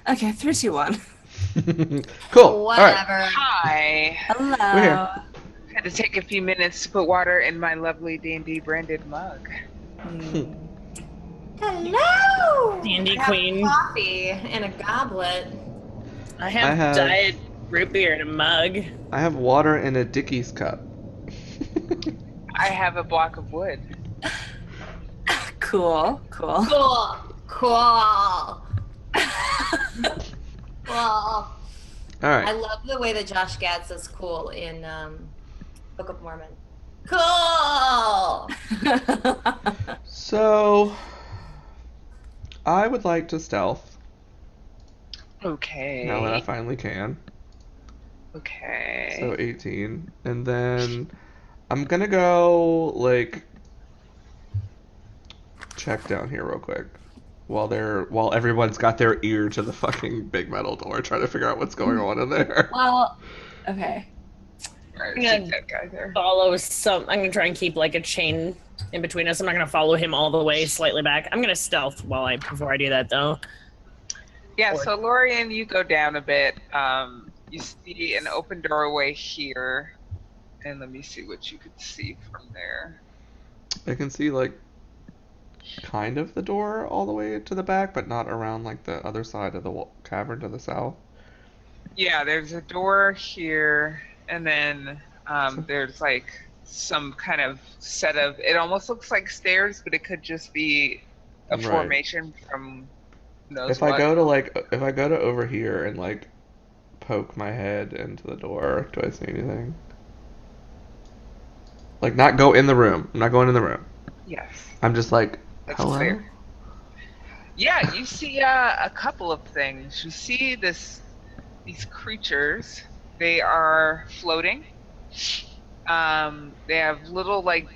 Okay, 3, 2, 1. Cool. All right. Whatever. Hi. We're here. Hello. Had to take a few minutes to put water in my lovely D&D branded mug. Hmm. Hello. D&D I have queen. coffee in a goblet. I I have have diet root beer in a mug. I have water in a Dickies cup. I have a block of wood. Cool. Cool. Cool. Cool. Cool. All I right. love the way that Josh Gad says cool in Book of Mormon. Cool. So I would like to stealth now that I Okay. finally can. Okay. So 18, and then I'm gonna go like check down here real quick while everyone's got their ear to the fucking big metal door trying to figure out what's going on in there. Well, okay. Alright, I'm take gonna that guy there. follow some. I'm gonna try and keep like a chain in between us. I'm not gonna follow him all the way, slightly back. I'm gonna stealth before I do that though. Yeah, so Lorian, you go down a bit. You see an open doorway here. And let me see what you could see from there. I can see like kind of the door all the way to the back, but not around like the other side of the cavern to the south. Yeah, there's a door here, and then So, there's like some kind of set of. It almost looks like stairs, but it could just be a right. formation from who knows If I what. go to over here and like poke my head into the door, do I see anything? Like not go in the room. I'm not going in the room. Yes, I'm just like, that's hello? clear. Yeah, you see a couple of things. You see these creatures. They are floating. They have little like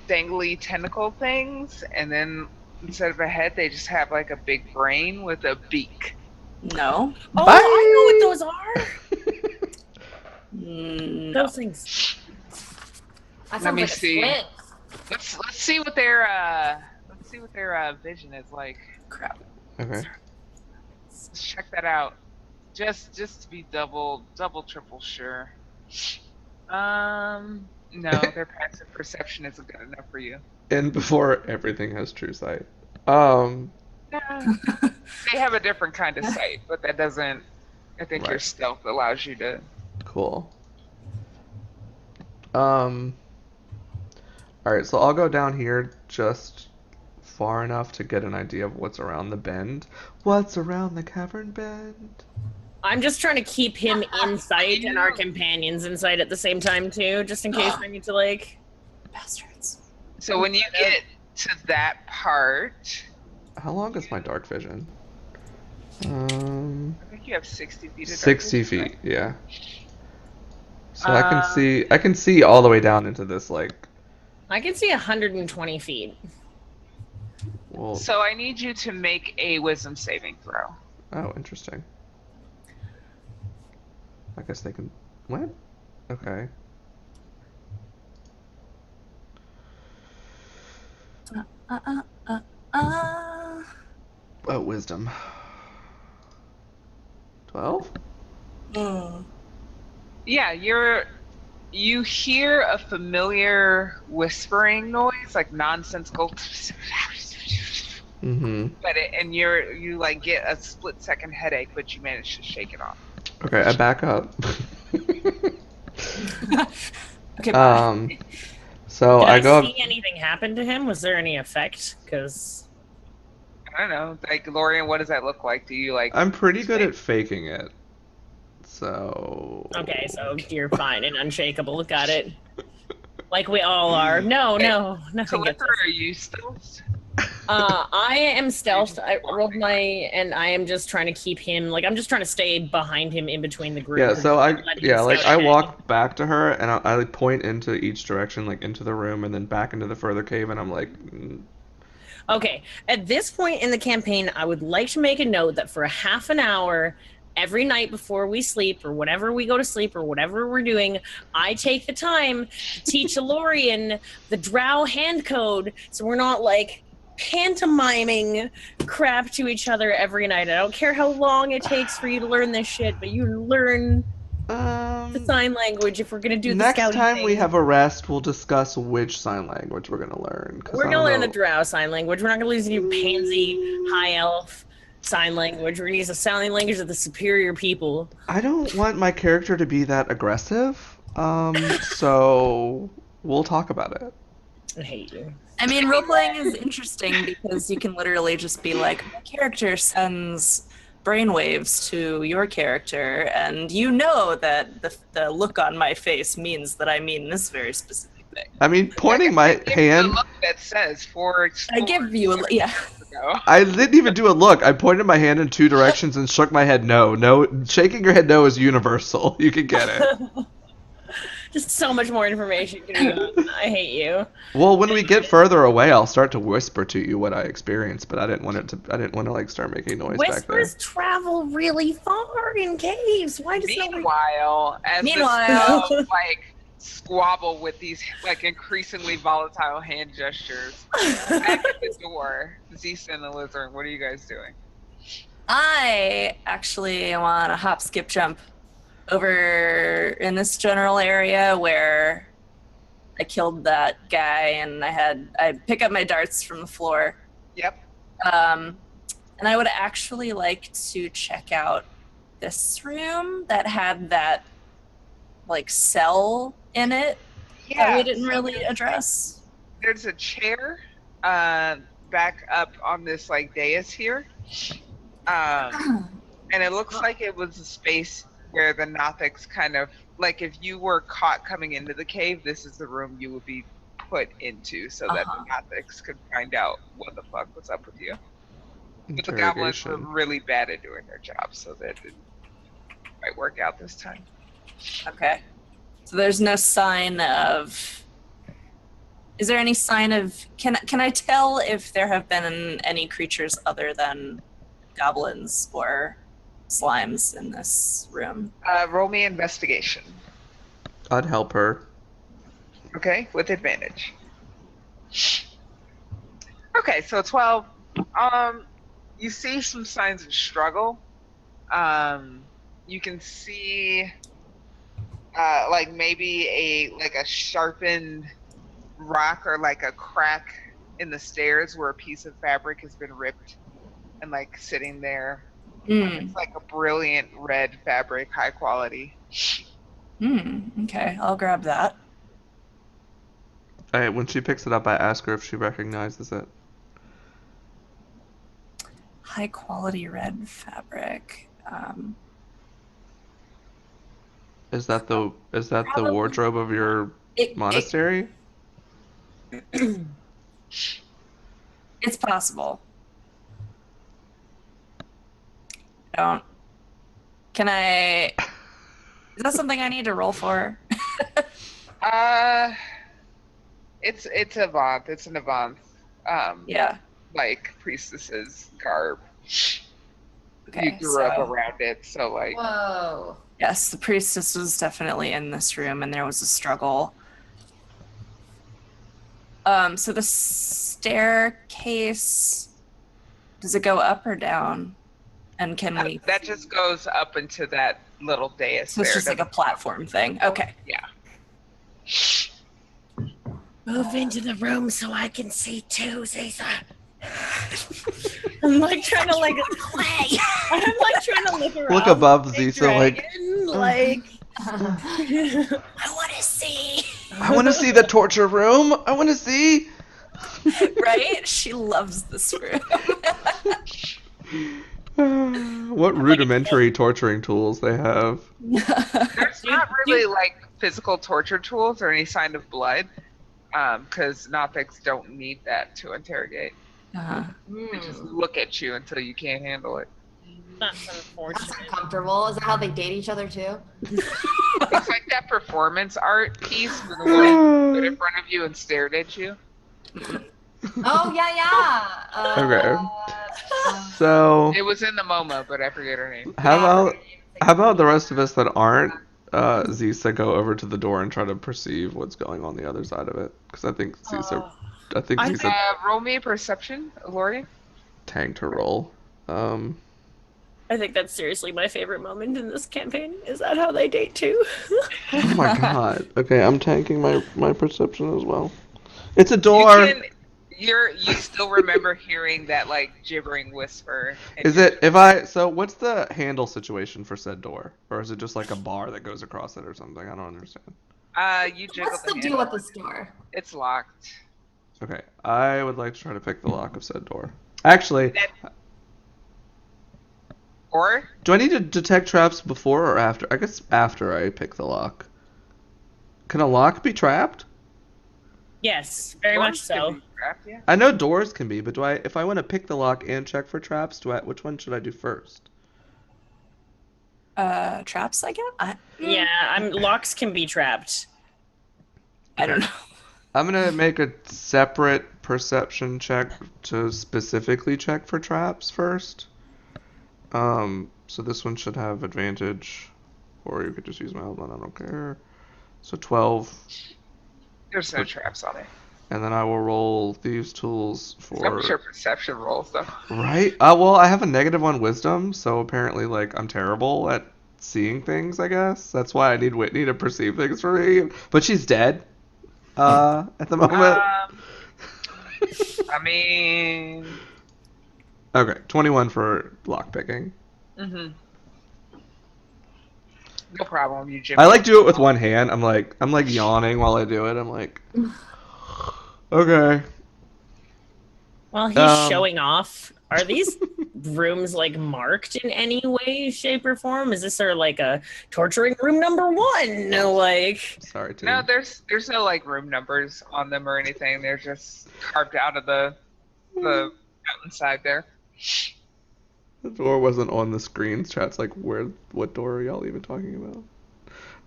dangly tentacle things, and then instead of a head, they just have like a big brain with a beak. No. Oh, Bye! I know what those are. No. Those things. That Let sounds me like see. a squid. Let's see what their vision is like. Crap. Okay. Let's check that out. Just to be double, triple sure. No, their passive perception isn't good enough for you. And before everything has true sight. Yeah. They have a different kind of sight, but that doesn't. I think your Right. stealth allows you to. Cool. Um, all right, so I'll go down here just far enough to get an idea of what's around the bend. What's around the cavern bend? I'm just trying to keep him in sight and our companions in sight at the same time too, just in case I need to like. Bastards. So when you get to that part, How long is my dark vision? I think you have 60 feet of dark 60 vision, feet, right? yeah. So Um, I can see all the way down into this like I can see 120 feet. well So I need you to make a wisdom saving throw. oh interesting. I guess they can what? Okay. Uh, uh, uh, uh. Oh, wisdom. 12? Mm. Yeah, you hear a familiar whispering noise, like nonsensical, Mm-hmm. and you like get a split-second headache, but you manage to shake it off. Okay, I back up. Okay, bye. So Did I I go see up. anything happen to him? Was there any effect? Because I don't know, like Lorian, what does that look like? Do you like? I'm pretty good at faking it. So. okay, so you're fine and unshakable. Got it. Like we all are. No, nothing gets Caliper, us. are you still? I am stealth. I rolled and I am just trying to keep him. Like I'm just trying to stay behind him in between the group. Yeah, so I Let him yeah, like scout I ahead. walk back to her and I like point into each direction, like into the room and then back into the further cave, and I'm like, Okay, at this point in the campaign, I would like to make a note that for a half an hour every night before we sleep or whenever we go to sleep or whatever we're doing, I take the time to teach Elorian the drow hand code so we're not like pantomiming crap to each other every night. I don't care how long it takes for you to learn this shit, but you learn the sign language if we're gonna do the Next scouting time thing. we have a rest, we'll discuss which sign language we're gonna learn. 'Cause We're I gonna don't learn the know. drow sign language. We're not gonna lose any pansy, high elf sign language. We're gonna use the sign language of the superior people. I don't want my character to be that aggressive. So we'll talk about it. I hate you. I mean, role playing is interesting because you can literally just be like, my character sends brainwaves to your character, and you know that the look on my face means that I mean this very specific thing. I mean, pointing my Give hand. the look that says for I give you a yeah. ago. I didn't even do a look. I pointed my hand in two directions and shook my head no. No, shaking your head no is universal. You can get it. Just so much more information. I hate you. Well, when we get further away, I'll start to whisper to you what I experienced, but I didn't want to like start making noise back there. Whispers travel really far in caves. Why does nobody... Meanwhile, as the spells, like squabble with these like increasingly volatile hand gestures, back at the door, Zisa and Alizarin, what are you guys doing? I actually want to hop, skip, jump over in this general area where I killed that guy, and I pick up my darts from the floor. Yep. And I would actually like to check out this room that had that like cell in it that we didn't really address. There's a chair back up on this like dais here. And it looks like it was a space where the Nothics kind of, like if you were caught coming into the cave, this is the room you would be put into so that the Nothics could find out what the fuck was up with you. But the goblins were really bad at doing their job, so that it might work out this time. Okay. So there's no sign of... Is there any sign of... Can I tell if there have been any creatures other than goblins or slimes in this room? Roll me investigation. I'd help her. Okay, with advantage. Okay, so 12. You see some signs of struggle. You can see like maybe a sharpened rock or like a crack in the stairs where a piece of fabric has been ripped and like sitting there. It's like a brilliant red fabric, high quality. Okay, I'll grab that. Alright, when she picks it up, I ask her if she recognizes it. High quality red fabric. Is that the Probably. wardrobe of your monastery? It's possible. Can I... Is that something I need to roll for? It's Avant. It's an Avant. Yeah. Like priestess's garb. Okay, You grew up around it, so like. Whoa. Yes, the priestess was definitely in this room, and there was a struggle. So the staircase, does it go up or down? And can we... That just goes up into that little dais. So it's just like a platform thing. Okay. Yeah. Move into the room so I can see too, Zisa. I'm like trying to like play. I'm like trying to look around. Look above Zisa, like I want to see. I want to see the torture room. I want to see. Right? She loves this room. What rudimentary torturing tools they have. There's not really like physical torture tools or any sign of blood, because Nothics don't need that to interrogate. They just look at you until you can't handle it. That's That's unfortunate. uncomfortable. Is that how they date each other too? It's like that performance art piece where the woman stood in front of you and stared at you. Oh yeah. Okay. So It was in the MoMA, but I forget her name. how about the rest of us that aren't Zisa go over to the door and try to perceive what's going on the other side of it. Because I think Zisa Roll me a perception, Lori. tanked her roll. I think that's seriously my favorite moment in this campaign. Is that how they date too? Oh my god. Okay, I'm tanking my perception as well. It's a door! You still remember hearing that like gibbering whisper. So what's the handle situation for said door? Or is it just like a bar that goes across it or something? I don't understand. You jiggle What's the the deal handle. with this door? It's locked. Okay, I would like to try to pick the lock of said door. Actually, Or do I need to detect traps before or after? I guess after I pick the lock. Can a lock be trapped? Yes, very doors much so. can be trapped, yeah. I know doors can be, but if I want to pick the lock and check for traps, which one should I do first? Traps, I guess? Yeah, locks can be trapped. I don't know. I'm gonna make a separate perception check to specifically check for traps first. So this one should have advantage, or you could just use my old one, I don't care. So 12, There's no traps on it. and then I will roll thieves' tools for... Some sure perception rolls though. Right? Well, I have a negative on wisdom, so apparently, like, I'm terrible at seeing things, I guess. That's why I need Whitney to perceive things for me. But she's dead, at the moment. I mean, Okay, 21 for lockpicking. no problem. You Jim. I like do it with one hand. I'm like yawning while I do it. I'm like, okay. While he's showing off, are these rooms like marked in any way, shape, or form? Is this sort of like a torturing room number 1? Like, Sorry, team. No, there's no like room numbers on them or anything. They're just carved out of the mountainside there. The door wasn't on the screen. Chat's like, what door are y'all even talking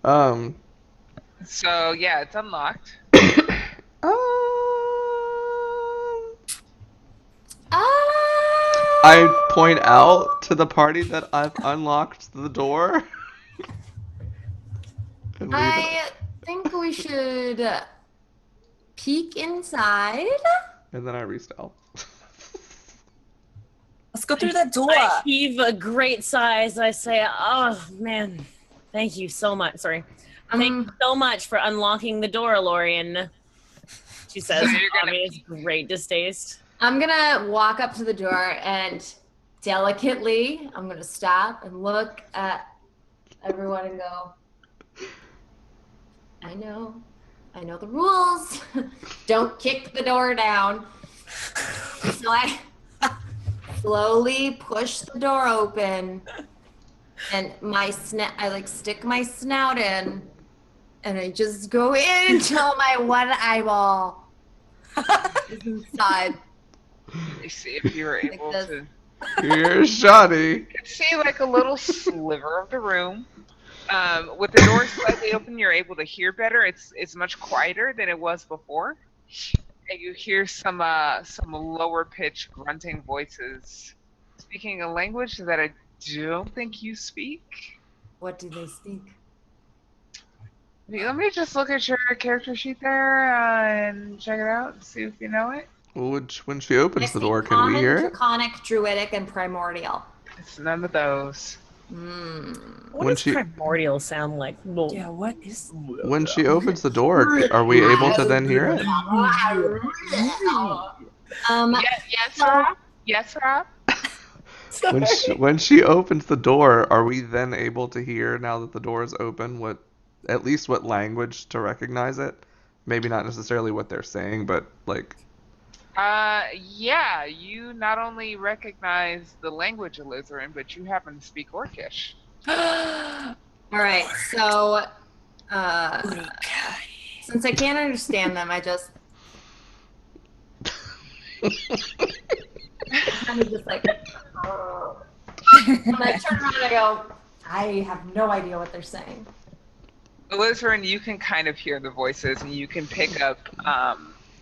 about? So yeah, it's unlocked. I point out to the party that I've unlocked the door. And leave it. I think we should peek inside. And then I restyle. Let's go through that door. I heave a great sigh as I say, oh man, thank you so much. Sorry. Thank you so much for unlocking the door, Lorian. She says, So you're gonna obvious great distaste. I'm gonna walk up to the door and delicately, I'm gonna stop and look at everyone and go, I know the rules. Don't kick the door down. So I slowly push the door open and I like stick my snout in and I just go in until my one eyeball is inside. Let me see if you were able this. to Here's Shoddy. see like a little sliver of the room. With the door slightly open, you're able to hear better. It's much quieter than it was before, and you hear some lower pitched grunting voices speaking a language that I don't think you speak. What do they speak? Let me just look at your character sheet there and check it out and see if you know it. Well, when she opens the door, can Common, we hear it? Draconic, Druidic, and Primordial. It's none of those. What When does she- primordial sound like? Well, Yeah, what is... When she opens the door, are we able to then hear it? Yes, Rob. Yes, Rob. When she opens the door, are we then able to hear, now that the door is open, at least what language to recognize it? Maybe not necessarily what they're saying, but like... Yeah, you not only recognize the language of Lizarin, but you happen to speak Orcish. All right, so since I can't understand them, I just kind of just like, and I turn around and I go, I have no idea what they're saying. Lizarin, you can kind of hear the voices, and you can pick up.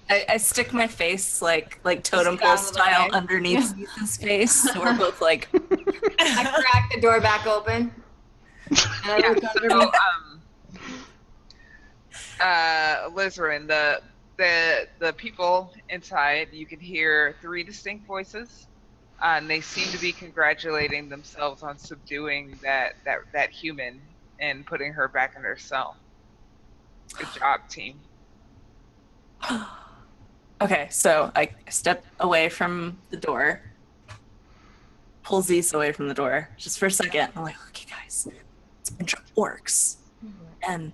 I stick my face like totem pole style underneath his face, so we're both like... I crack the door back open. And I look under me. Lizerin, the people inside, you can hear 3 distinct voices, and they seem to be congratulating themselves on subduing that human and putting her back in her cell. Good job, team. Okay, so I step away from the door, pull Zeus away from the door just for a second. I'm like, okay, guys, it's a bunch of orcs, and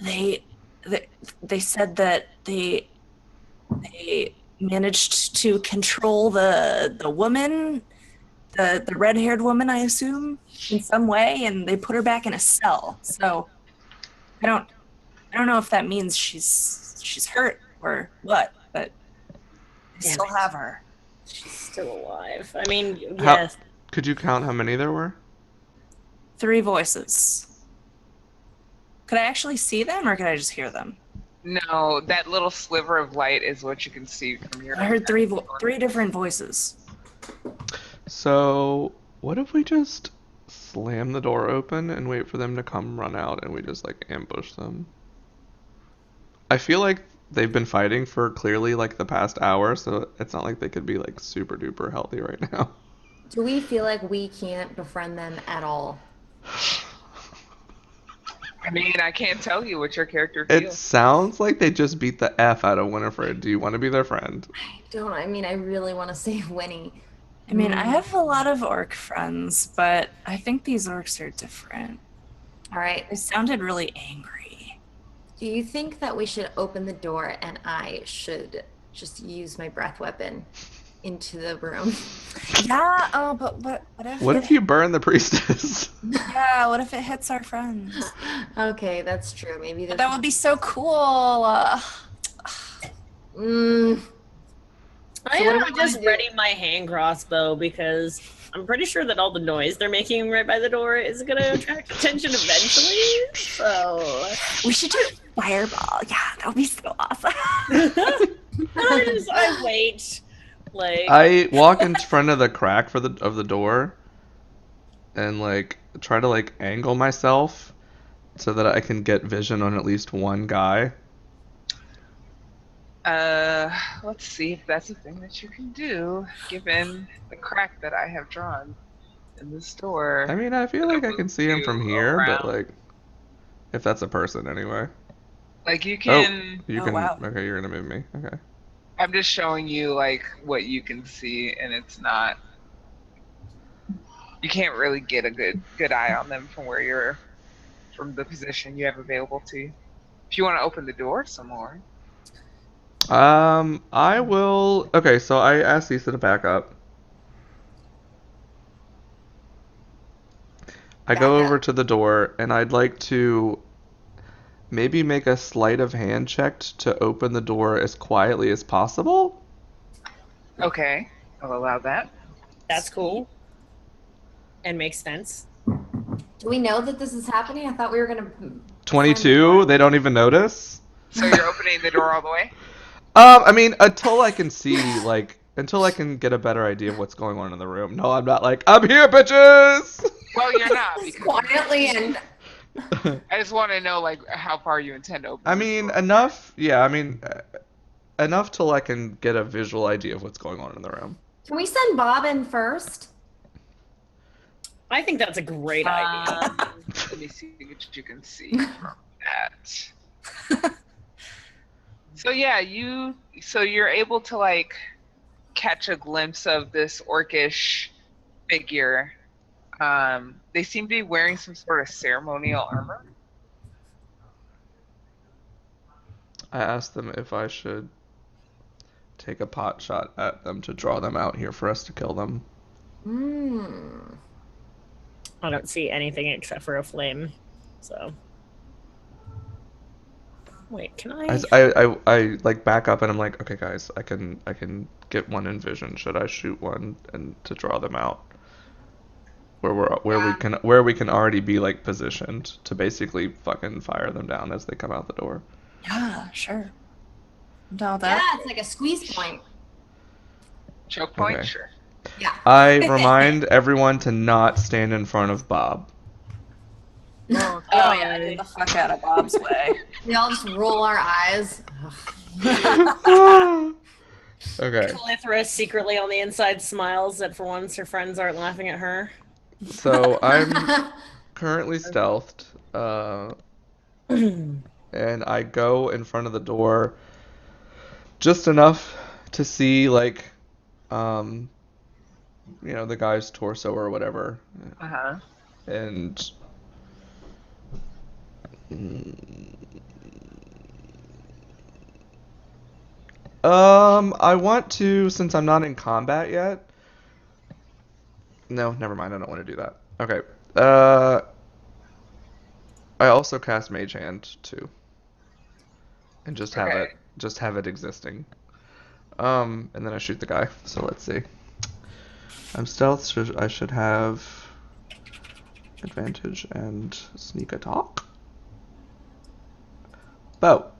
they said that they managed to control the woman, the red-haired woman, I assume, in some way, and they put her back in a cell. So I don't know if that means she's hurt or what, but they still have her. She's still alive. I mean, How- yes. Could you count how many there were? 3 voices. Could I actually see them, or could I just hear them? No, that little sliver of light is what you can see from your. I heard 3 different voices. So, what if we just slam the door open and wait for them to come run out and we just like ambush them? I feel like they've been fighting for clearly like the past hour, so it's not like they could be like super duper healthy right now. Do we feel like we can't befriend them at all? I mean, I can't tell you what your character It feels. sounds like they just beat the F out of Winifred. Do you want to be their friend? I mean, I really want to save Winnie. I mean, I have a lot of orc friends, but I think these orcs are different. All right. They sounded really angry. Do you think that we should open the door and I should just use my breath weapon into the room? Yeah. Oh, but what if? What if you burn the priestess? Yeah. What if it hits our friends? Okay, that's true. Maybe That would be so cool. Mm, I So what am do we just wanna do? ready my hand crossbow because I'm pretty sure that all the noise they're making right by the door is going to attract attention eventually. So We should do fireball. Yeah, that would be so awesome. I wait. Like I walk in front of the crack of the door and like try to like angle myself so that I can get vision on at least one guy. Let's see if that's a thing that you can do, given the crack that I have drawn in this door. I mean, I feel like I can see him from here, but Around. like if that's a person anyway. Like you can. You Oh, can. wow. Okay, you're gonna move me. Okay. I'm just showing you like what you can see, and it's not. You can't really get a good eye on them from the position you have available to you. If you want to open the door some more. I will. Okay, so I asked Lisa to back up. I go Back up. over to the door and I'd like to maybe make a sleight of hand check to open the door as quietly as possible. Okay, I'll allow that. that's cool and makes sense. do we know that this is happening? I thought we were gonna. 22, they don't even notice. So you're opening the door all the way? I mean, until I can see, like, until I can get a better idea of what's going on in the room. No, I'm not like, I'm here, bitches! Well, you're not. Because Quietly and I just want to know like how far you intend to open. I this mean, door. enough, yeah, I mean, enough till I can get a visual idea of what's going on in the room. can we send Bob in first? I think that's a great idea. Let me see what you can see from that. So yeah, you're able to like catch a glimpse of this orcish figure. They seem to be wearing some sort of ceremonial armor. I asked them if I should take a pot shot at them to draw them out here for us to kill them. Hmm. I don't see anything except for a flame. So wait, can I? I like back up and I'm like, okay, guys, I can get one in vision. Should I shoot one and to draw them out? Where we can already be like positioned to basically fucking fire them down as they come out the door. Yeah, sure. I'm down with Yeah, that. it's like a squeeze point. Choke point, Okay. sure. Yeah. I remind everyone to not stand in front of Bob. Oh, Oh yeah, get the fuck out of Bob's way. We all just roll our eyes. Okay, Calithra secretly on the inside smiles that for once her friends aren't laughing at her. so I'm currently stealthed, and I go in front of the door just enough to see, like, the guy's torso or whatever, Uh-huh. and I want to, since I'm not in combat yet. No, never mind. I don't want to do that. Okay. I also cast Mage Hand too, and just have Okay. it existing. And then I shoot the guy. So let's see. I'm stealth, so I should have advantage and sneak attack. About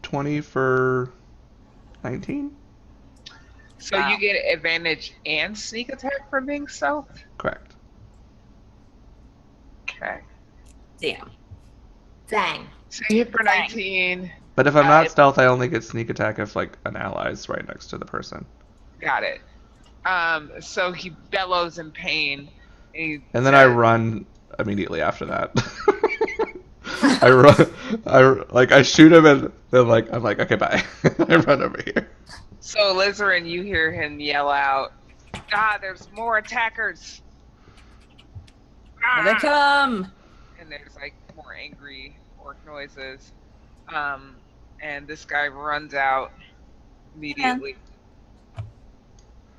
20 for 19. So you get advantage and sneak attack for being stealth? Correct. Okay. Damn. Dang. So you hit for 19. But if I'm not stealth, I only get sneak attack if like an ally's right next to the person. Got it. So he bellows in pain. And then I run immediately after that. I run. I shoot him and then I'm like, okay, bye. I run over here. So Lizarin, you hear him yell out, "Ah, there's more attackers!" Here they come. And there's like more angry orc noises. And this guy runs out immediately.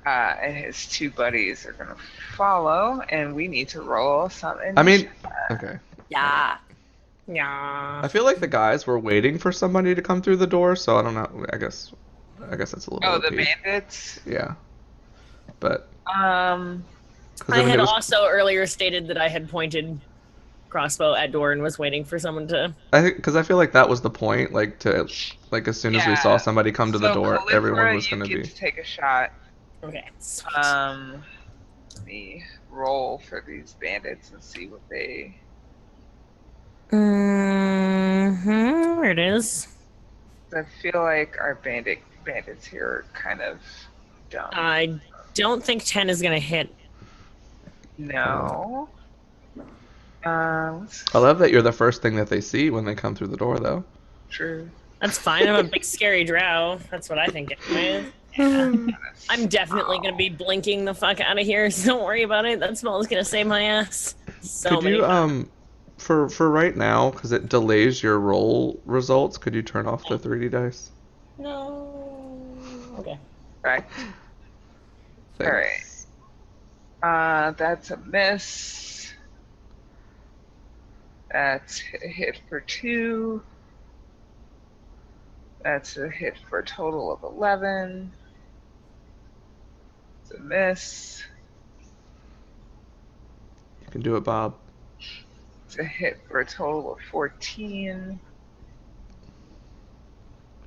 And his two buddies are gonna follow, and we need to roll something. I mean, okay. Yeah. Yeah. I feel like the guys were waiting for somebody to come through the door, so I don't know. I guess that's a little. Oh, the OP. bandits. Yeah, but. 'Cause I mean, had it was- also earlier stated that I had pointed crossbow at door and was waiting for someone to. I think because I feel like that was the point, as soon as we saw somebody come to the door, Caligula, everyone was you going to get be. to take a shot. Okay. Let me roll for these bandits and see what they. Where it is. I feel like our bandits here are kind of dumb. I don't think 10 is gonna hit. No. I love that you're the first thing that they see when they come through the door, though. True. That's fine. I'm a big scary drow. That's what I think it is. Yeah. I'm definitely gonna be blinking the fuck out of here, so don't worry about it. That spell is gonna save my ass. So Could many you times. for right now, because it delays your roll results, could you turn off the 3D dice? No. Okay. Right. Thanks. That's a miss. That's a hit for 2. That's a hit for a total of 11. It's a miss. You can do it, Bob. It's a hit for a total of 14.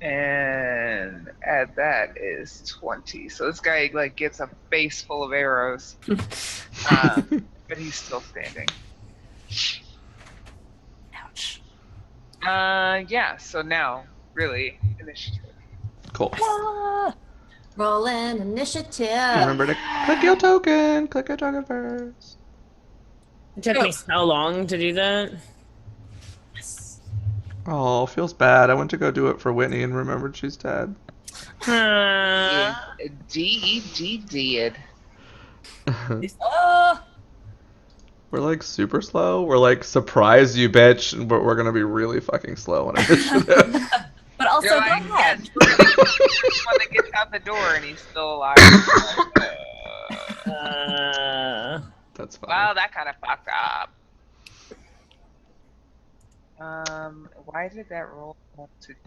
And add that is 20. So this guy gets a face full of arrows. But he's still standing. Ouch. Yeah, so now, really, initiative. Cool. Ah. Rolling initiative. Remember to click your token. Click your token first. It took me so long to do that. Oh, feels bad. I went to go do it for Whitney and remembered she's dead. DED did. Ah. We're like super slow. We're like, surprise you, bitch, but we're gonna be really fucking slow on initiative. But also, You're go like, ahead. yes, we're gonna get the first one that gets out the door and he's still alive. That's fine. Wow, that kind of fucked up. Why did that roll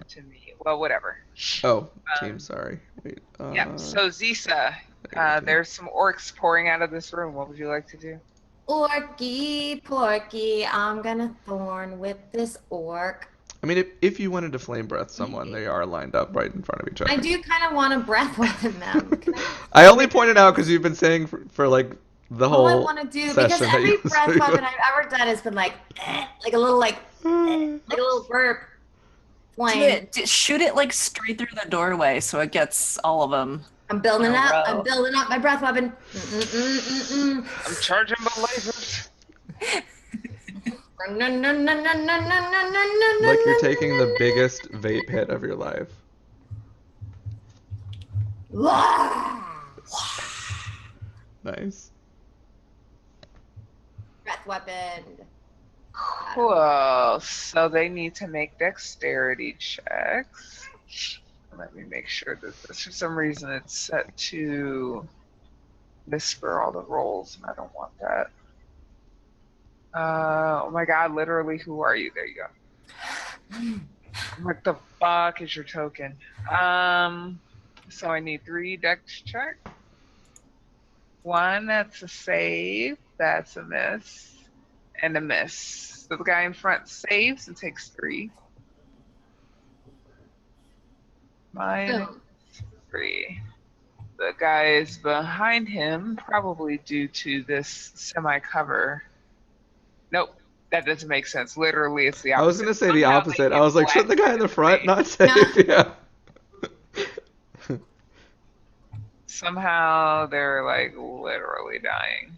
to me? Well, whatever. Oh, team, sorry. Wait. Yeah. So Zisa, okay. there's some orcs pouring out of this room. What would you like to do? Orky porky, I'm gonna thorn with this orc. I mean, if you wanted to flame breath someone, they are lined up right in front of each other. I do kind of want to breath weapon them. Can I only pointed out because you've been saying for like the all I whole want to do, session because that every you- breath weapon I've ever done has been like a little like a little burp. Flame. Shoot it like straight through the doorway so it gets all of them. I'm building in a up. row. I'm building up my breath weapon. I'm charging my lasers. Like you're taking the biggest vape hit of your life. Nice. Breath weapon. Cool. So they need to make dexterity checks. Let me make sure that this, for some reason, it's set to whisper all the rolls, and I don't want that. Oh my god, literally, who are you? There you go. What the fuck is your token? So I need 3 dex check. 1, that's a save, that's a miss, and a miss. So the guy in front saves and takes 3. Minus 3. The guys behind him, probably due to this semi-cover. Nope, that doesn't make sense. Literally, it's the opposite. I was gonna say the Somehow they opposite. I get was like, shouldn't the guy in the front blasted. not save? Yeah. Somehow they're like literally dying.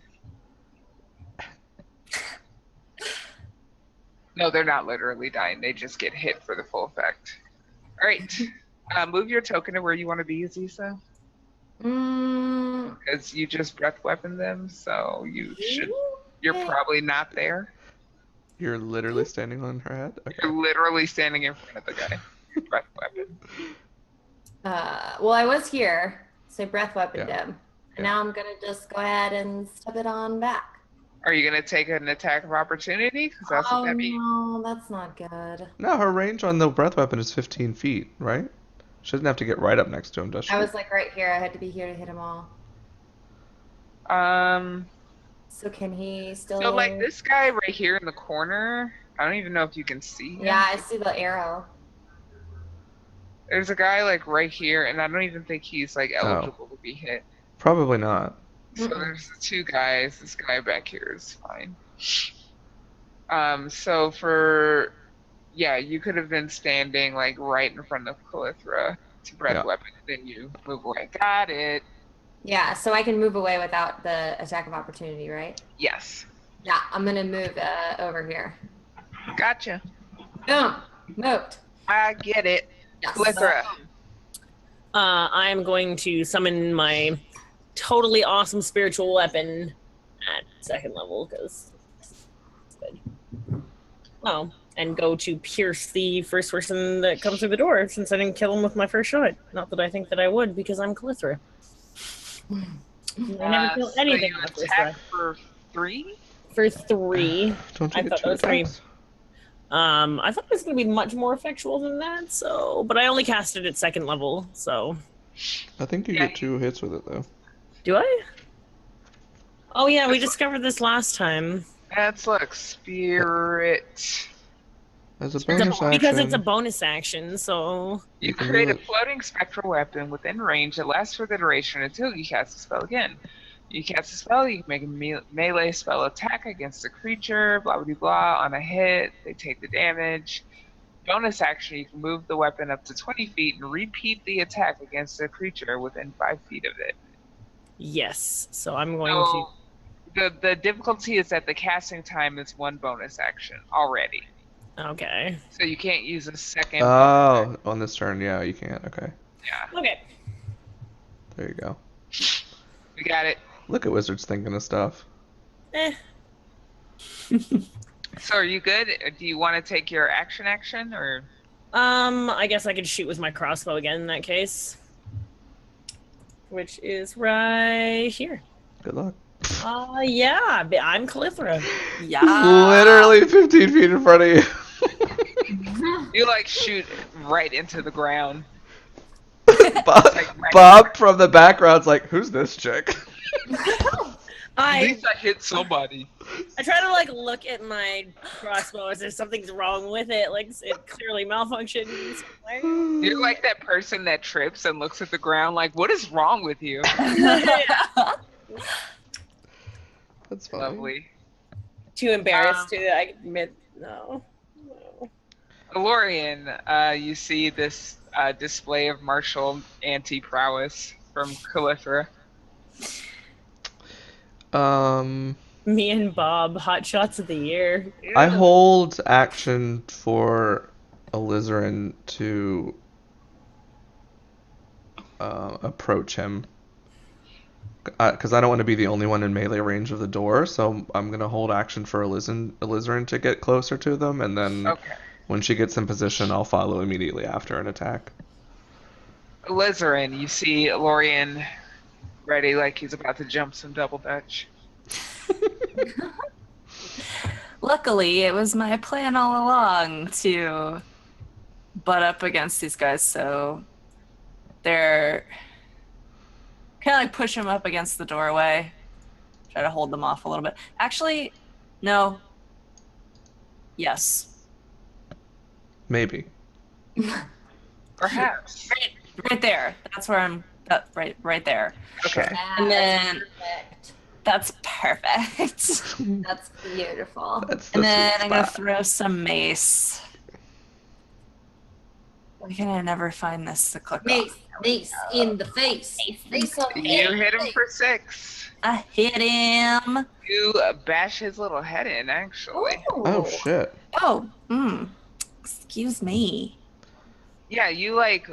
No, they're not literally dying. They just get hit for the full effect. All right. Move your token to where you want to be, Aziza. Because you just breath weapon them, so you should. You're probably not there. You're literally standing on her head? Okay. You're literally standing in front of the guy. Your breath weapon. Well, I was here, so breath weaponed Yeah. him. Yeah. And now I'm gonna just go ahead and step it on back. Are you gonna take an attack of opportunity? Because that's what that means. No, that's not good. No, her range on the breath weapon is 15 feet, right? She doesn't have to get right up next to him, does she? I was like right here. I had to be here to hit them all. So can he still? So like this guy right here in the corner, I don't even know if you can see him. Yeah, I see the arrow. There's a guy like right here, and I don't even think he's like eligible to be hit. Probably not. So there's the 2 guys. This guy back here is fine. So for, yeah, you could have been standing like right in front of Calithra to breath Yeah. weapon, then you move away. Got it. Yeah, so I can move away without the attack of opportunity, right? Yes. Yeah, I'm gonna move over here. Gotcha. Boom, moved. I get it. Yes. Calithra. I am going to summon my totally awesome spiritual weapon at 2nd level because it's good. Oh, and go to pierce the first person that comes through the door since I didn't kill him with my first shot. Not that I think that I would because I'm Calithra. I never kill So anything you with this attack guy. for 3? For 3. Don't you I get thought 2 that was 3. attacks? I thought it was going to be much more effectual than that, so... But I only cast it at 2nd level, so... I think you Yeah. get 2 hits with it, though. Do I? Oh yeah, we discovered this last time. Let's look. Spirit. As a It's bonus action. because it's a bonus action, so... You can create a move it. floating spectral weapon within range that lasts for the duration until you cast the spell again. You cast a spell, you can make a melee spell attack against a creature, blah blah blah. On a hit, they take the damage. Bonus action, you can move the weapon up to 20 feet and repeat the attack against a creature within 5 feet of it. Yes, so I'm going So the difficulty is that the casting time is 1 bonus action already. to... Okay. So you can't use a second. Oh, on this turn, yeah, you can't. Okay. Yeah, Okay. There you go. we got it. Look at Wizards thinking of stuff. Eh. So are you good? Do you want to take your action or? I guess I could shoot with my crossbow again in that case. Which is right here. Good luck. Yeah, I'm Calithra. Yeah. Literally 15 feet in front of you. You like shoot right into the ground. Bob, Like, right Bob from the background's like, who's this chick? At I least I hit somebody. try to like look at my crossbow as if something's wrong with it, like it clearly malfunctioned somewhere. You're like that person that trips and looks at the ground like, what is wrong with you? That's funny. Lovely. Too embarrassed to admit no. A Lorian, you see this display of martial anti-prowess from Calithra. Me and Bob, hot shots of the year. I hold action for Alizarin to approach him. Because I don't want to be the only one in melee range of the door, so I'm going to hold action for Alizarin to get closer to them, and then Okay. when she gets in position, I'll follow immediately after an attack. Alizarin, you see Lorian ready like he's about to jump some double dutch. Luckily, it was my plan all along to butt up against these guys, so they're kind of like push them up against the doorway, try to hold them off a little bit. Actually, no. Yes. Maybe. Perhaps. Right there. That's where I'm. Right there. Okay. And then Perfect. that's perfect. That's beautiful. That's the And then sweet I'm gonna spot. throw some mace. Why can I never find this to click Mace, off? mace in the face. Mace on the You hit him face. for 6. I hit him. You bash his little head in, actually. Oh shit. Oh, excuse me. Yeah, you like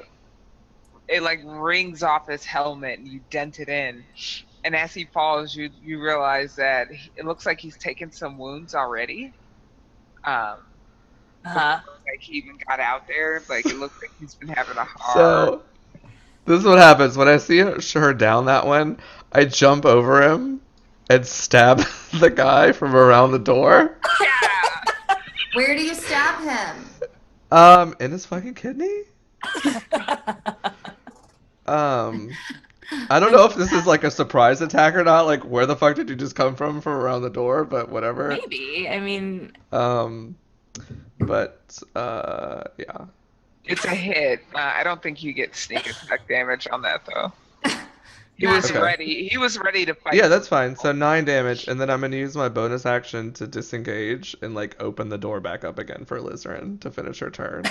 it like rings off his helmet and you dent it in. And as he falls, you realize that it looks like he's taken some wounds already. Uh-huh. Like he even got out there. Like it looks like he's been having a hard. So this is what happens when I see her down that one. I jump over him and stab the guy from around the door. Yeah. Where do you stab him? In his fucking kidney. I don't know if this is like a surprise attack or not. Like, where the fuck did you just come from around the door? But whatever. Maybe. I mean, But yeah. It's a hit. I don't think you get sneak attack damage on that though. He Not was Okay. ready. He was ready to fight. Yeah, that's fine. So 9 damage, and then I'm gonna use my bonus action to disengage and like open the door back up again for Lizarin to finish her turn.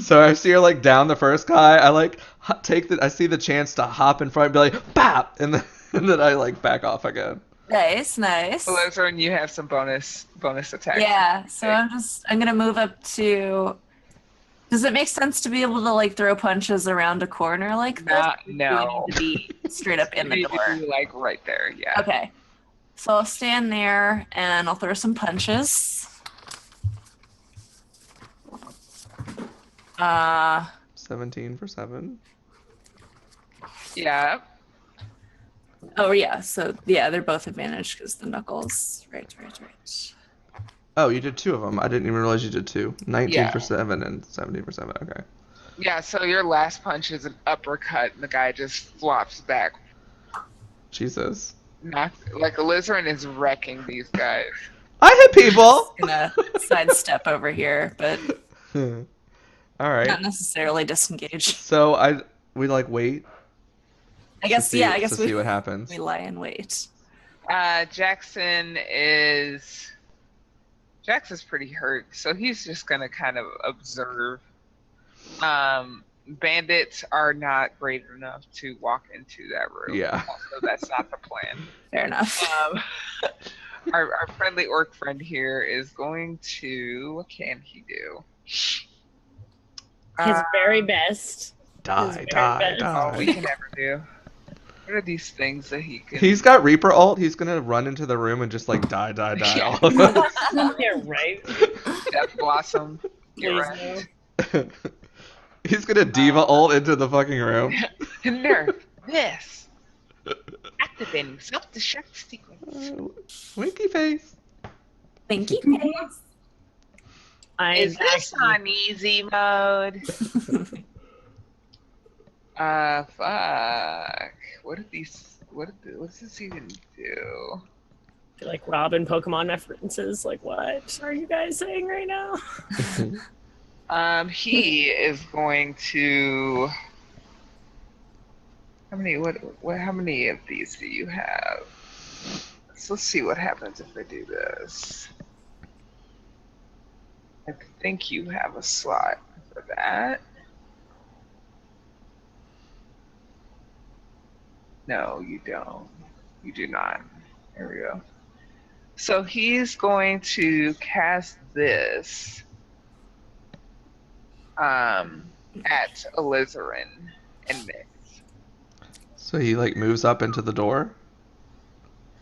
So I see her like down the first guy. I like I see the chance to hop in front and be like, "Bap!" and then I like back off again. nice. Lizarin, you have some bonus attacks. Yeah, so I'm gonna move up to. Does it make sense to be able to like throw punches around a corner like this? Or do No. we need to be straight up in the You need to door. be, like right there. Yeah. Okay. So I'll stand there and I'll throw some punches. 17 for 7. Yeah. Oh yeah, so yeah, they're both advantaged because the knuckles. Right. Oh, you did 2 of them. I didn't even realize you did 2. 19 Yeah. for 7 and 17 for 7. Okay. Yeah. So your last punch is an uppercut, and the guy just flops back. Jesus. Like Lizarin is wrecking these guys. I hit people. Gonna sidestep over here, but All right. not necessarily disengage. So we like wait. I guess to see, yeah. I guess to see what happens. we lie in wait. Jackson's pretty hurt, so he's just gonna kind of observe. Bandits are not brave enough to walk into that room. Yeah. Also, that's not the plan. Fair enough. Our friendly orc friend here is going to. What can he do? His very best. Die, His die, very best. All we die. can ever do. What are these things that he can? He's got Reaper ult. He's gonna run into the room and just like die, Yeah. all of us. Yeah, right. Death Blossom. You're Please, right. no. He's gonna Diva ult into the fucking room. Nerf this. Activating self-destruct sequence. Winky face. Thank you. Is this on easy mode? Fuck. What's this even do? Like Robin Pokemon references. Like, what are you guys saying right now? He is going to. How many of these do you have? So let's see what happens if I do this. I think you have a slot for that. No, you don't. You do not. There we go. So he's going to cast this at Alizarin and Mix. So he like moves up into the door.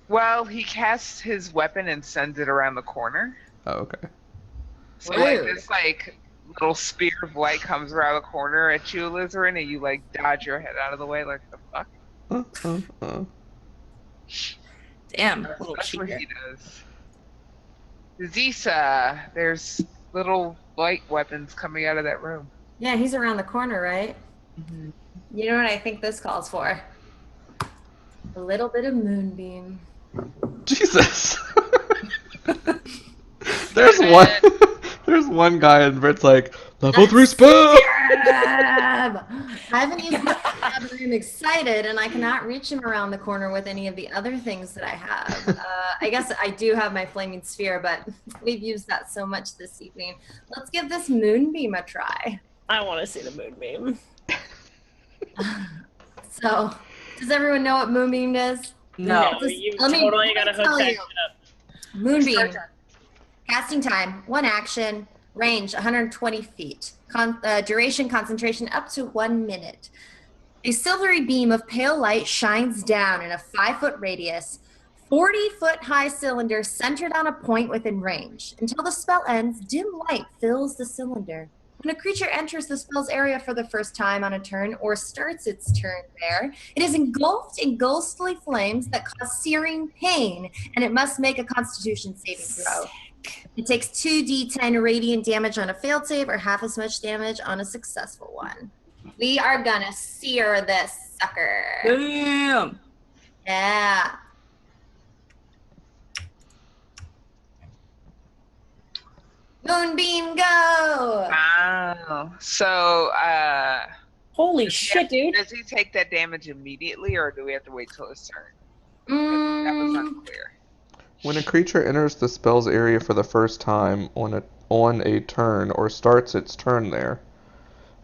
Well, he casts his weapon and sends it around the corner. Oh, okay. So like Rude. this like little spear of light comes around the corner at you, Alizarin, and you like dodge your head out of the way like the fuck. Damn, little That's what cheater. he does. Zisa, there's little light weapons coming out of that room. Yeah, he's around the corner, right? You know what I think this calls for? A little bit of moonbeam. Jesus. There's one. There's one guy, and Britt's like, level 3 spell. Stab! I haven't used the stab, and I'm excited, and I cannot reach him around the corner with any of the other things that I have. I guess I do have my flaming sphere, but we've used that so much this evening. Let's give this moonbeam a try. I want to see the moonbeam. So, does everyone know what moonbeam is? No. You Let me totally gotta tell hook that you. shit up. Moonbeam. Casting time, 1 action, range 120 feet. Duration concentration up to 1 minute. A silvery beam of pale light shines down in a 5-foot radius, 40-foot high cylinder centered on a point within range. Until the spell ends, dim light fills the cylinder. When a creature enters the spell's area for the first time on a turn or starts its turn there, it is engulfed in ghostly flames that cause searing pain, and it must make a Constitution saving throw. It takes 2d10 radiant damage on a failed save or half as much damage on a successful one. We are gonna sear this sucker. Damn. Yeah. Moonbeam, go! Wow. So, Holy shit, dude. does he take that damage immediately, or do we have to wait till his turn? That was unclear. When a creature enters the spell's area for the first time on a turn or starts its turn there,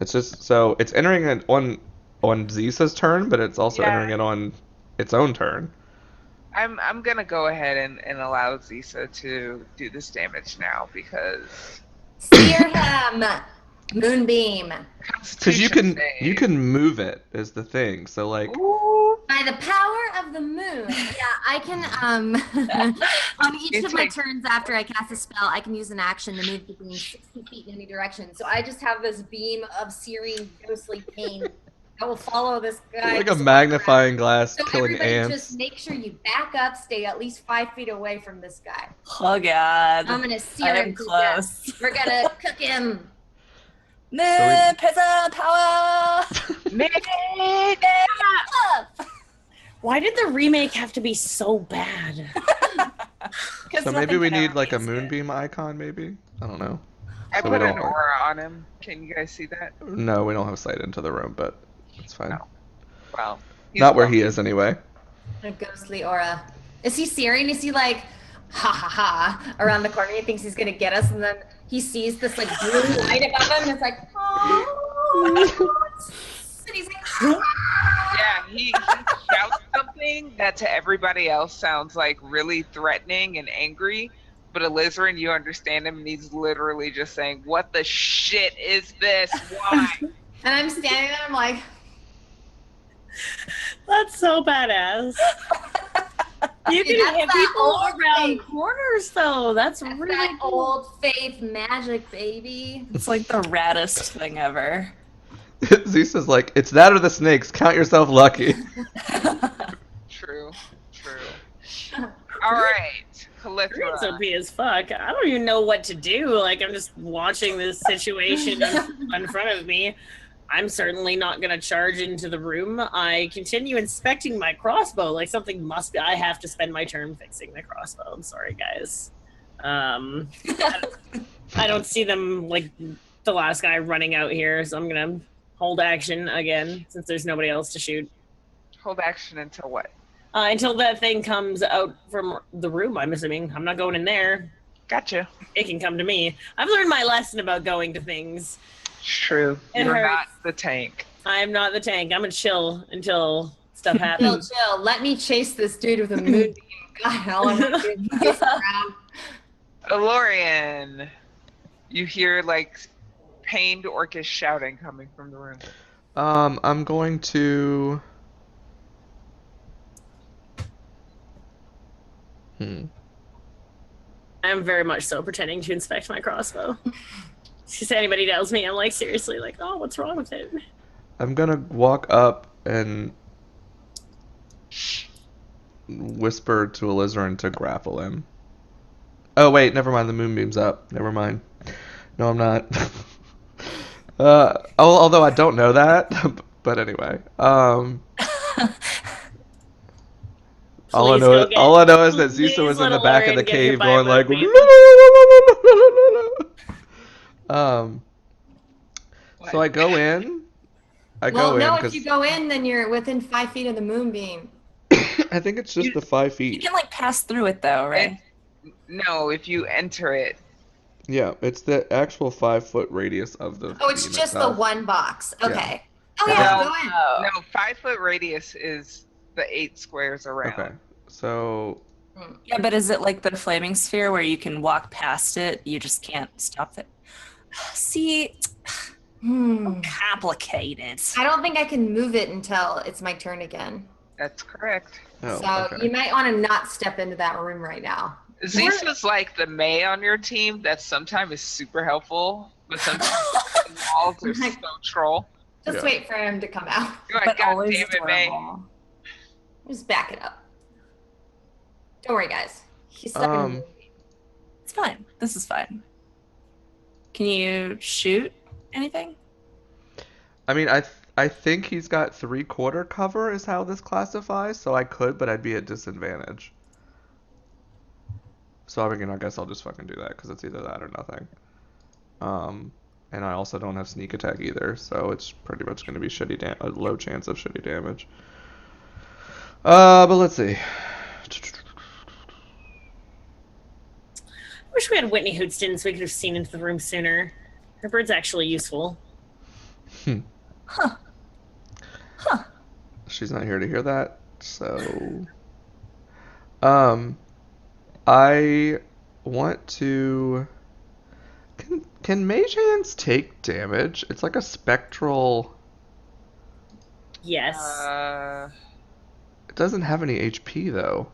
it's just so it's entering it on Zisa's turn, but it's also entering it on its own turn. I'm gonna go ahead and allow Zisa to do this damage now because Sear him! Moonbeam. Because you Constitution can save. move it is the thing. So like By the power of the moon. Yeah, I can on each of my turns after I cast a spell, I can use an action to move the beam 60 feet in any direction. So I just have this beam of searing ghostly pain that will follow this guy. like a magnifying glass So killing everybody ants. just make sure you back up, stay at least 5 feet away from this guy. Oh god. I'm gonna sear I him am to close. death. We're gonna cook him. Pizza power. Why did the remake have to be so bad? So maybe we need like a moonbeam icon, maybe? I don't know. I So we put an don't- aura on him. Can you guys see that? No, we don't have sight into the room, but it's fine. No. Well, he's Not where he welcome. is anyway. A ghostly aura. Is he searing? Is he like, ha ha ha, around the corner? He thinks he's gonna get us, and then he sees this like blue light above him, and it's like, oh. And he's like, Yeah, he shouts something that to everybody else sounds like really threatening and angry. But Alizarin, you understand him, and he's literally just saying, "What the shit is this? Why?" and I'm standing there, I'm like, That's so badass. You Dude, can that's hit that people old around thing. corners, though. That's that's really that cool. old faith magic, baby. It's like the raddest thing ever. Zisa's like, it's that or the snakes. Count yourself lucky. True. All right, It's Calithra. OP as fuck. I don't even know what to do. Like, I'm just watching this situation in front of me. I'm certainly not going to charge into the room. I continue inspecting my crossbow. Like, something must be. I have to spend my turn fixing the crossbow. I'm sorry, guys. I don't see them, like, the last guy running out here, so I'm going to hold action again, since there's nobody else to shoot. Hold action until what? Until that thing comes out from the room, I'm assuming. I'm not going in there. Gotcha. It can come to me. I've learned my lesson about going to things. True. It You're hurts. not the tank. I'm not the tank. I'm gonna chill until stuff Chill, happens. chill. Let me chase this dude with a moonbeam. God, all I want to do is chase him around. Elorian, you hear like pained orcish shouting coming from the room. I'm going to. I'm very much so pretending to inspect my crossbow. If anybody tells me, I'm like seriously like, oh, what's wrong with it? I'm gonna walk up and whisper to Alizarin to grapple him. Oh wait, never mind. The moonbeam's up. Never mind. No, I'm not. Although I don't know that, but anyway. All I know is that Ziso was in the back of the cave going like. So I go in. If you go in, then you're within 5 feet of the moonbeam. I think it's just the 5 feet. You can like pass through it though, right? No, if you enter it. Yeah, it's the actual 5-foot radius of the. Oh, it's just the one box. Okay. Yeah. Oh yeah, go in. Oh. No, 5-foot radius is the 8 squares around. Okay, so. Yeah, but is it like the flaming sphere where you can walk past it? You just can't stop it. See, complicated. I don't think I can move it until it's my turn again. That's correct. Oh, So okay. you might want to not step into that room right now. Zisa's like the May on your team that sometimes is super helpful, but sometimes the walls are so troll. Just Yeah. wait for him to come out. You're like, But God always damn it, May. adorable. Just back it up. Don't worry, guys. He's stuck in the movie. It's fine. This is fine. Can you shoot anything? I mean, I think he's got 3/4 cover is how this classifies, so I could, but I'd be at disadvantage. So I mean, I guess I'll just fucking do that because it's either that or nothing. And I also don't have sneak attack either, so it's pretty much going to be a low chance of shitty damage. But let's see. I wish we had Whitney Houston so we could have seen into the room sooner. Her bird's actually useful. Huh. She's not here to hear that, so. I want to. Can mage hands take damage? It's like a spectral. Yes. It doesn't have any HP though.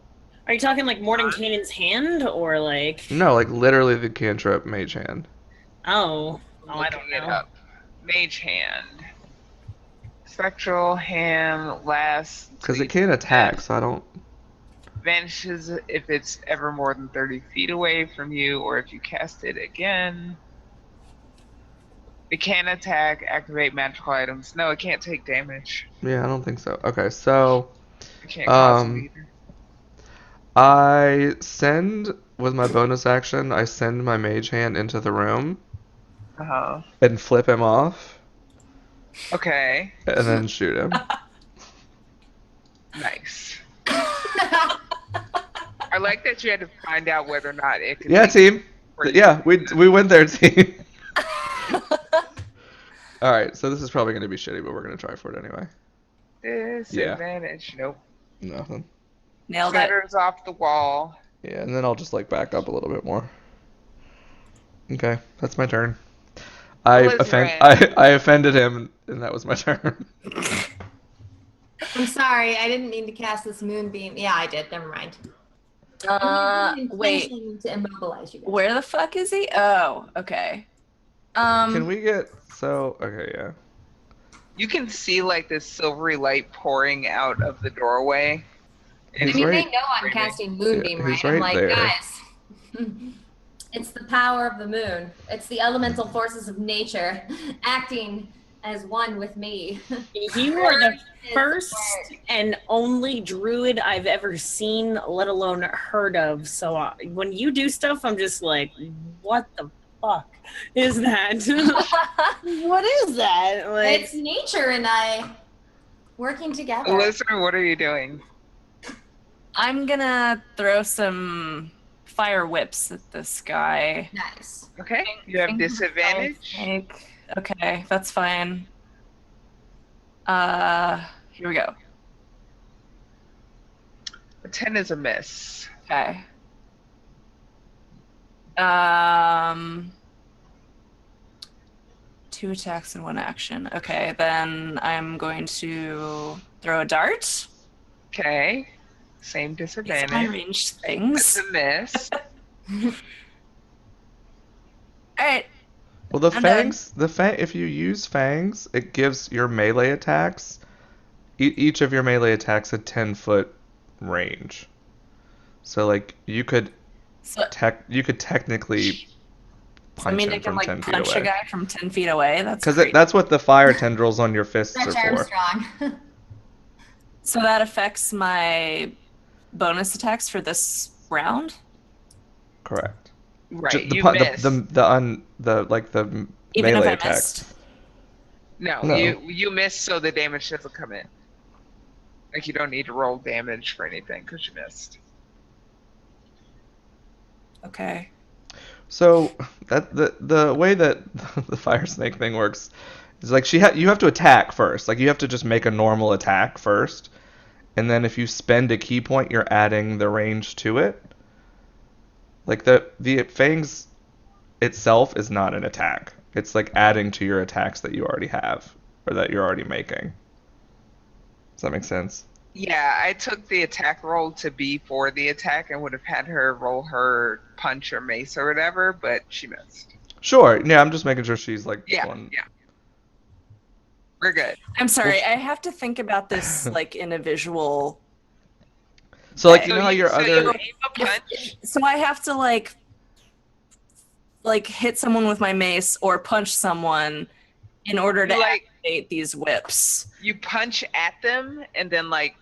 Are you talking like Mordenkainen's hand or like? No, like literally the cantrip mage hand. Oh, I don't Looking it know. up. Mage hand. Spectral hand lasts. Because it can't attack, so I don't. Vanishes if it's ever more than 30 feet away from you, or if you cast it again. It can attack, activate magical items. No, it can't take damage. Yeah, I don't think so. Okay, so It can't cause it either. I send with my bonus action. I send my mage hand into the room Uh-huh. and flip him off, Okay. and then shoot him. Nice. I like that you had to find out whether or not it could Yeah, be team. free. Yeah, we went there, team. All right, so this is probably going to be shitty, but we're going to try for it anyway. Disadvantage. Nope. Nothing. Nailed it. Shatters off the wall. Yeah, and then I'll just like back up a little bit more. Okay, that's my turn. I offended him, and that was my turn. I'm sorry, I didn't mean to cast this moonbeam. Yeah, I did. Never mind. Wait. To immobilize you guys. Where the fuck is he? Oh, okay. Can we get okay, yeah. You can see like this silvery light pouring out of the doorway. And I mean, right- they know I'm casting moonbeam, Yeah, right? he's I'm right like, there. guys, it's the power of the moon. It's the elemental forces of nature acting as one with me. You are the first and only druid I've ever seen, let alone heard of. So when you do stuff, I'm just like, what the fuck is that? What is that? Like, It's nature and I working together. Elizabeth, what are you doing? I'm gonna throw some fire whips at this guy. Nice. Okay, you have disadvantage. Okay, that's fine. Here we go. A 10 is a miss. Okay. 2 attacks and 1 action. Okay, then I'm going to throw a dart. Okay, same These are my disadvantage. ranged That's things. a miss. All right. Well, the I'm fangs, if you use fangs, it gives your melee attacks, each of your melee attacks a 10-foot range. So like you could So, technically I punch mean, I him can from like 10 feet punch a away. guy from 10 feet away. That's Because great. that's what the fire tendrils on your fists are Stretch for. Armstrong. So that affects my bonus attacks for this round, Correct. Right, the you pu- missed. the even melee if I attacks. missed. No, No. you missed, so the damage doesn't come in. Like you don't need to roll damage for anything because you missed. Okay. So that the way that the fire snake thing works is like you have to attack first. Like you have to just make a normal attack first, and then if you spend a key point, you're adding the range to it. Like the fangs itself is not an attack. It's like adding to your attacks that you already have or that you're already making. Does that make sense? Yeah, I took the attack roll to be for the attack and would have had her roll her punch or mace or whatever, but she missed. Sure. Yeah, I'm just making sure she's like Yeah, one. yeah. We're good. I'm sorry. Well, I have to think about this like in a visual. So like Okay. you know how your so other you aim a punch. So I have to like hit someone with my mace or punch someone in order to Like- activate these whips. You punch at them and then like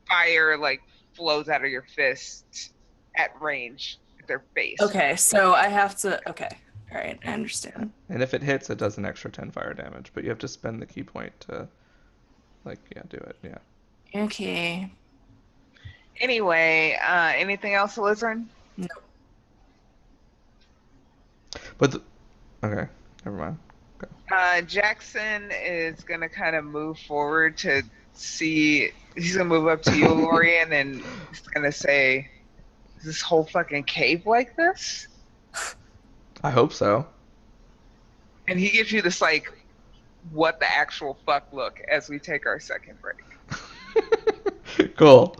fire like flows out of your fist at range at their face. Okay, so I have to. Okay, all right, I understand. and if it hits, it does an extra 10 fire damage, but you have to spend the key point to do it. Yeah. Okay. Anyway, anything else, Lizard? No. But okay, never mind. Jackson is gonna kind of move forward to see. He's gonna move up to you, Lorian, and he's gonna say, "Is this whole fucking cave like this?" I hope so. And he gives you this like, "What the actual fuck?" look as we take our second break. Cool.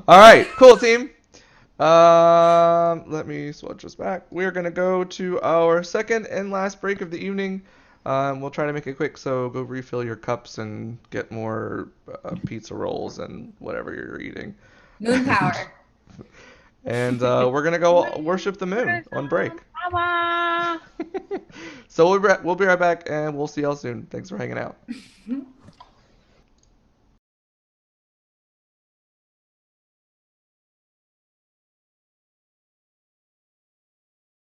All right, cool team. Let me switch us back. We're gonna go to our second and last break of the evening. We'll try to make it quick, so go refill your cups and get more pizza rolls and whatever you're eating. Moon power. And we're gonna go worship the moon on break. So we'll be right back, and we'll see y'all soon. Thanks for hanging out.